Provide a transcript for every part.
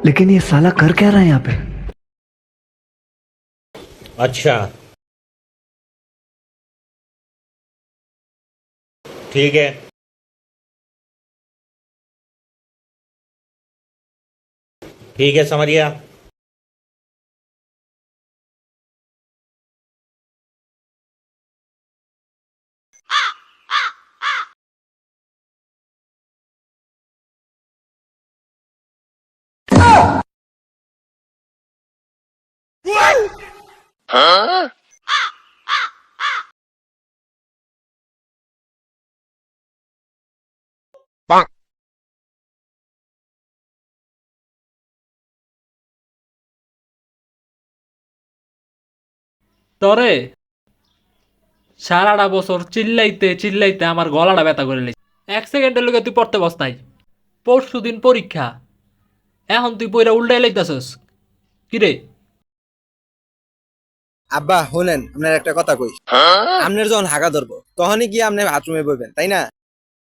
लेकिन ये साला कर क्या रहा है यहाँ पे? अच्छा ठीक है। ठीक है समझ गया। তরে সারাটা বছর চিল্লাইতে চিল্লাইতে আমার গলাটা ব্যথা করে লেগেছে। 1 সেকেন্ডের লোকে তুই পড়তে বস নাই। পরশু দিন পরীক্ষা, এখন তুই পইরা উল্টাই লাইতাছস কিরে? আব্বা শুনেন, আপনার একটা কথা কই। আপনার যখন হাগা ধরবো তখনই গিয়ে আপনি বাথরুমে বইবেন, তাই না?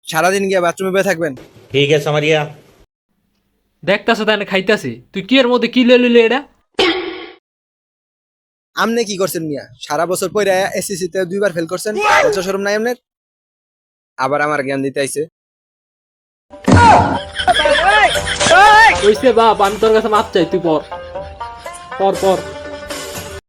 সারাদিন গিয়ে বাথরুমে বয়ে থাকবেন? ठीक है समझ गया। দেখতাছ তাই খাইতাছি, তুই কি এর মধ্যে কি লইলি এটা? আপনি কি করছেন মিয়া? সারা বছর পরে এসএসসি তে 2বার ফেল করছেন, লজ্জা শরম নাই আপনার? আবার আমার জ্ঞান দিতে আইছে। কইছে বাপ, আমি তোর কাছে মাপ চাই, তুই পর পর পর।